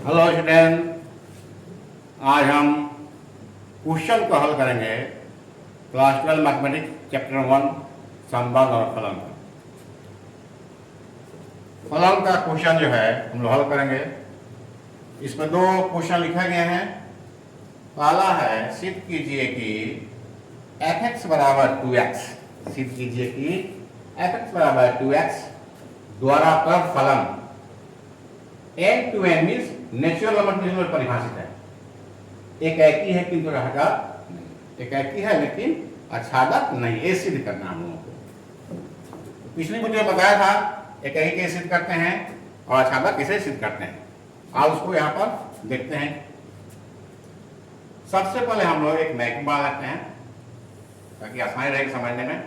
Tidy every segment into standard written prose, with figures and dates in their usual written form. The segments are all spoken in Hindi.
हेलो स्टूडेंट, आज हम क्वेश्चन को हल करेंगे क्लास 12 मैथमेटिक्स चैप्टर 1 संबंध और फलन। फलन का क्वेश्चन जो है हम लोग हल करेंगे। इसमें दो क्वेश्चन लिखे गए हैं। पहला है सिद्ध कीजिए कि f(x) बराबर 2x, सिद्ध कीजिए कि f(x) बराबर 2x द्वारा पर फलन n to n means natural number परिभाषित है। एक एकी है किंतु रहता नहीं, एक एकी है लेकिन अछादक नहीं, ये सिद्ध करना हम लोगों को। पिछली वीडियो में बताया था एक एकी कैसे सिद्ध करते हैं और अछादक कैसे सिद्ध करते हैं। आज उसको यहाँ पर देखते हैं। सबसे पहले हम लोग एक मैक बना लेते हैं ताकि आसानी रहेगी समझने में।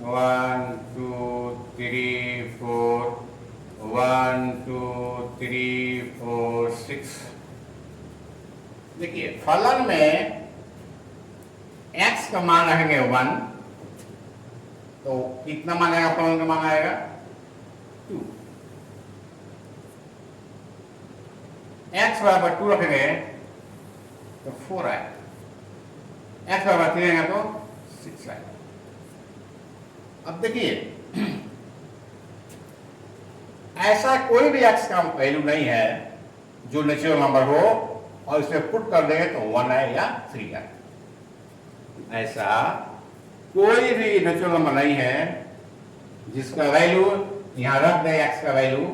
One two three four, 1 2 3 4 6। देखिए फलन में x का मान रहेंगे 1, तो कितना मान आएगा? फलन का मान आएगा 2। x बराबर 2 रखेंगे तो 4 आएगा, x बराबर 3 रहेगा तो 6 आएगा। अब देखिए ऐसा कोई भी x का वैल्यू नहीं है जो नेचुरल नंबर हो और इसमें पुट कर देंगे तो 1 आए या 3 आए। ऐसा कोई भी नेचुरल नंबर नहीं है जिसका वैल्यू यहां रख दें x का वैल्यू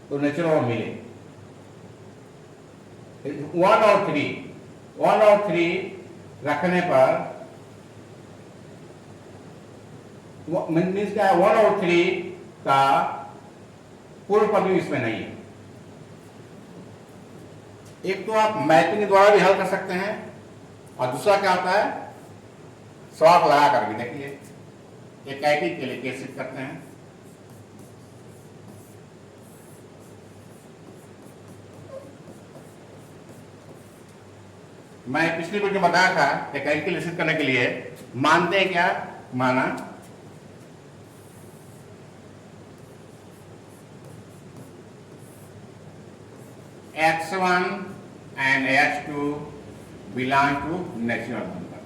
तो नेचुरल नंबर मिले। 1 और 3 रखने पर मीन्स क्या है? 1 और 3 का पूर्व पद इसमें नहीं है। एक तो आप मैपिंग द्वारा भी हल कर सकते हैं और दूसरा क्या होता है, शॉर्ट लगा कर भी देखिए एक एकी के लिए कैसे करते हैं। मैं पिछली वीडियो में बताया था एक एकी के लिए सिद्ध करने के लिए मानते हैं क्या? माना x1 and x2 belong to natural number.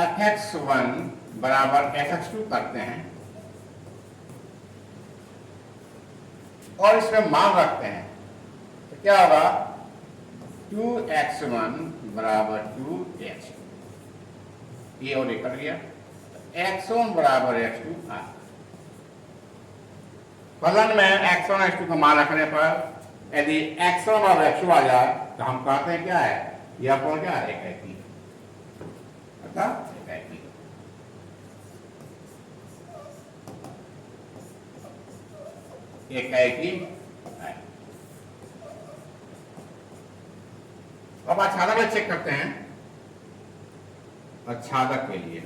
fx1 बराबर fx2 करते हैं और इसमें मान रखते हैं तो क्या होगा? 2x1 बराबर 2x, ये और ये कर लिया, x1 बराबर x2 आ। फलन में x1 और x2 का मान रखने पर यदि x1 और x2 आ जाए तो हम कहते हैं क्या है? यह फलन क्या है? एक एकी। अतः एक एकी। एक एकी है। अब आच्छादक में चेक करते हैं। आच्छादक के लिए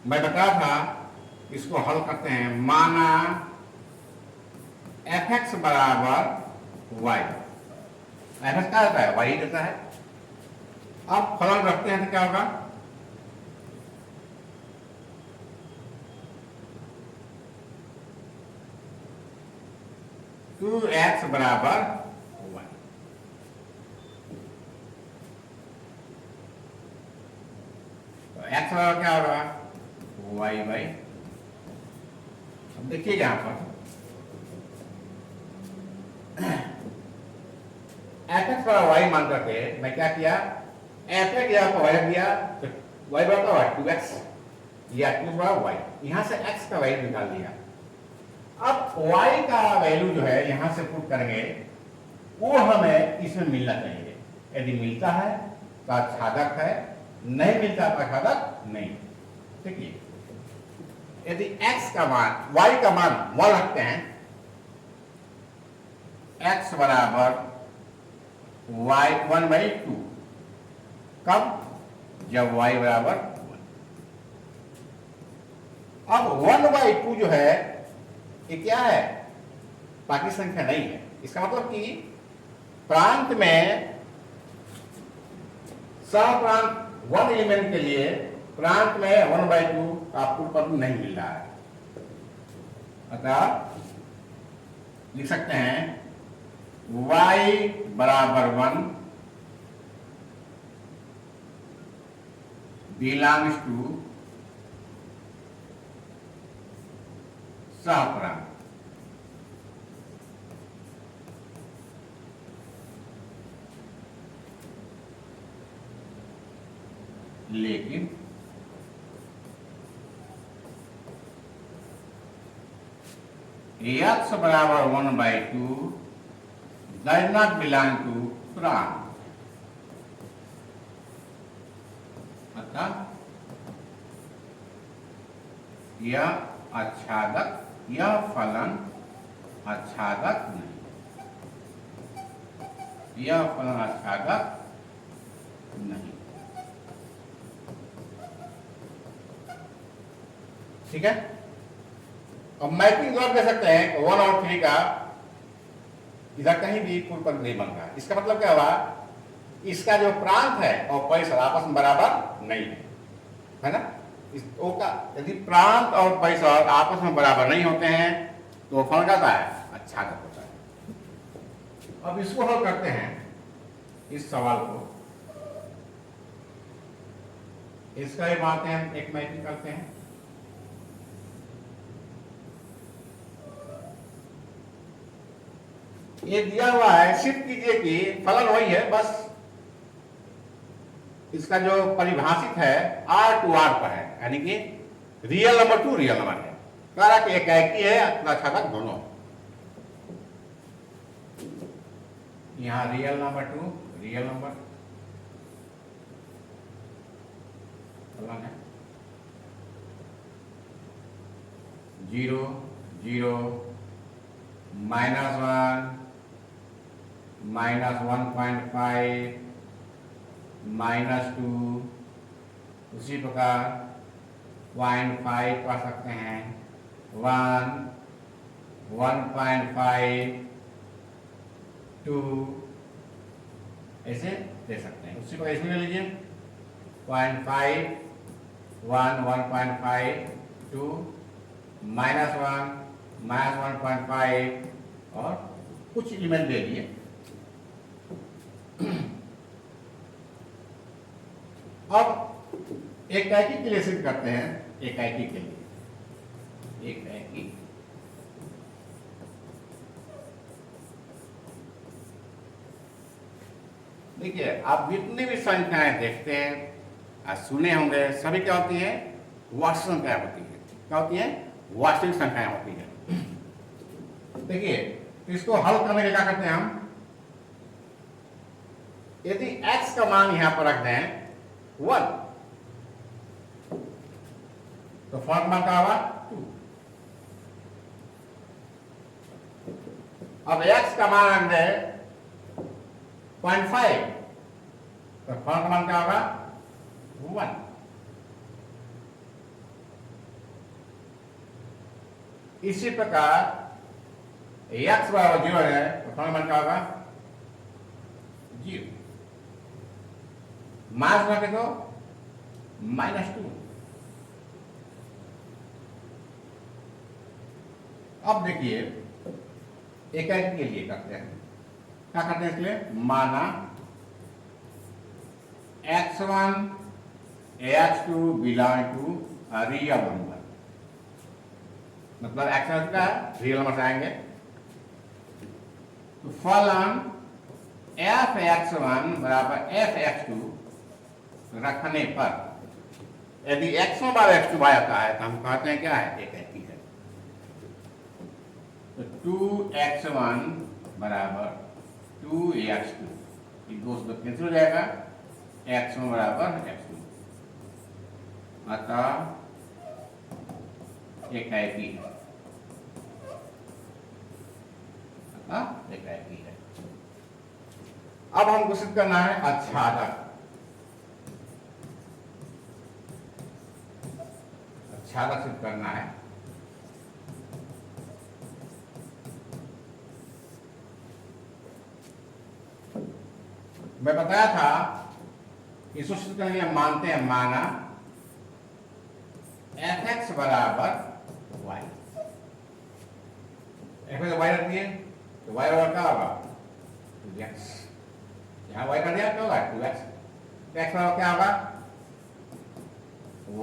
मैं बताया था इसको हल करते हैं। माना fx बराबर y, fx क्या होता है? y ही देता है। अब फलन रखते हैं तो क्या होगा? टू एक्स बराबर y, तो x बराबर क्या होगा? y by. अब देखिए यहां पर fx बराबर y मान करके मैं क्या किया? fx यहां पर y दिया तो y बराबर 2x या 2 बराबर y, यहां से x का वैल्यू निकाल दिया। अब y का वैल्यू जो है यहां से पुट करेंगे वो हमें इसमें मिलना चाहिए। यदि मिलता है तो आच्छादक है, नहीं मिलता तो आच्छादक नहीं। देखिए यदि x का मान y का मान 1 रखते हैं, x बराबर y 1/2, कब? जब y बराबर 1। अब 1/2 जो है ये क्या है, बाकी संख्या नहीं है। इसका मतलब कि प्रांत में सहप्रांत 1 एलिमेंट के लिए प्रांत में 1/2 आपको पद नहीं मिल रहा है। अतः लिख सकते हैं y बराबर 1 बिलोंग्स टू सहप्रांत। लेकिन x बराबर 1/2 does not belong to प्रांत। अतः यह आच्छादक, यह फलन आच्छादक नहीं, यह फलन आच्छादक नहीं। ठीक है। अब मैपिंग द्वारा दे सकते हैं 1 और 3 का इधर कहीं भी कोई पद नहीं बन रहा। इसका मतलब क्या हुआ, इसका जो प्रांत है और परिसर आपस में बराबर नहीं है ना। इस ओ का यदि प्रांत और परिसर आपस में बराबर नहीं होते हैं तो फल क्या है, आच्छादक होता है। अब इसको हल करते हैं, इस सवाल को इसका ही मानते हैं, हम एक मैपिंग करते हैं। ये दिया हुआ है, सिद्ध कीजिए कि फलन वही है, बस इसका जो परिभाषित है R टू R पर है, यानी कि real number two real number है। कह कि एक ही है, आच्छादक दोनों। यहां real number two real number फलन है, 0 0 -1 -1.5 -2, उसी प्रकार 0.5 पढ़ सकते हैं, 1 1.5 2 ऐसे दे सकते हैं। उसी प्रकार इसमें ले लीजिए 0.5 1 1.5 2 -1 -1.5 और कुछ एलिमेंट दे दिए। अब एकाकी के लिए सिद्ध करते हैं, एकाकी के लिए एकाकी। देखिए, आप जितनी भी संख्याएं देखते हैं और सुने होंगे, सभी क्या होती है, वास्तविक संख्या होती है। क्या होती है, वास्तविक संख्याएं होती है। देखिए, इसको हल करने के क्या करते हैं हम, यदि x का मान यहां पर रख दें 1 तो फल मान का होगा 2। अब x का मान रख दें 0.5 तो फल का मान क्या होगा 1। इसी प्रकार x बराबर 0 है तो फल मान क्या होगा 0। मास रखे तो -2। अब देखिए एकाकी के लिए करते हैं, क्या करते हैं इसलिए, माना x1 x2 belong to real number, मतलब x1 का रियल नंबर से आएंगे तो फलन f(x1) बराबर f(x2) रखने पर यदि x1 बार x2 आता है तो हम कहते हैं क्या है, एकाकी है। तो 2x1 बराबर 2x2, ये दो से कैंसिल हो जाएगा, x1 बराबर x2, अतः एकाकी है, अतः एकाकी है। अब हमको सिद्ध करना है आच्छादक। आच्छादक सिद्ध करना है। मैं बताया था इसको सिद्ध करने के लिए हम मानते हैं, माना fx बराबर y, f में y रखती है तो y बराबर क्या होगा 2x, यहाँ y कर दिया क्या होगा 2x, x बराबर क्या होगा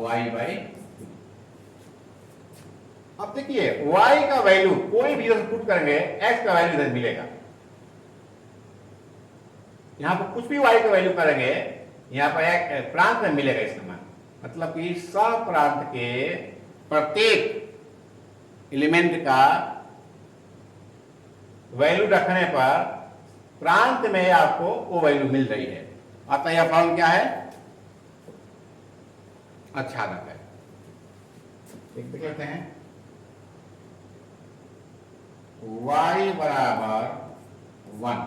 y बाई 2। अब देखिए y का वैल्यू कोई भी इधर पुट करेंगे x का वैल्यू इधर मिलेगा, यहां पर कुछ भी y का वैल्यू करेंगे यहां पर एक प्रांत में मिलेगा इसका मान, मतलब कि सब प्रांत के प्रत्येक एलिमेंट का वैल्यू रखने पर प्रांत में आपको वो वैल्यू मिल रही है। अतः यह फॉर्म क्या है, आच्छादक है। एक देख लेते हैं, y बराबर 1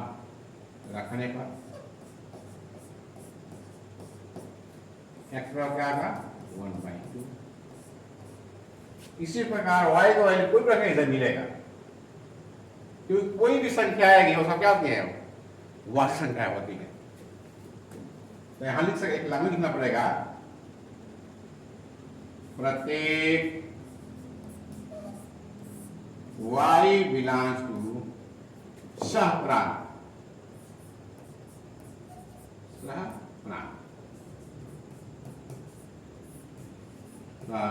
रखने पर x बराबर क्या होगा 1/2। इसी प्रकार y का वैल्यू कोई प्रकार इधर मिलेगा, क्योंकि कोई भी संख्या आएगी वो सब क्या होती है, वास्तविक संख्या होती है। तो यहां लिख सकते, एक लाइन लिखना पड़ेगा, प्रत्येक y बिलोंग्स टू सहप्रांत, सहप्रांत का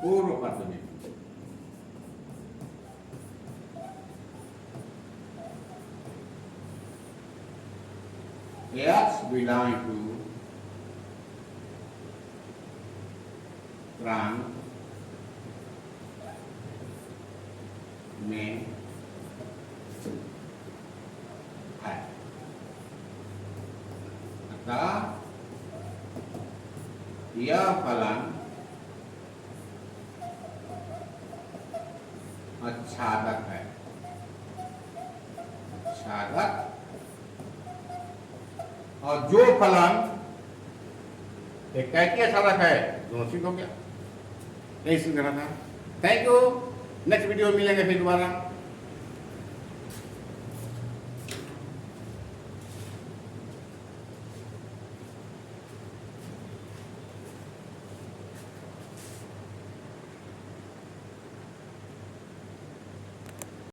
पूर्व प्रतिनिधि। X belong to प्रांत में है, अतः यह फलन आच्छादक है। आच्छादक और जो फलन एक कैकी आच्छादक है दोनों सिद्ध हो गया, यही सिद्ध करना था। थैंक यू, नेक्स्ट वीडियो में मिलेंगे फिर दोबारा।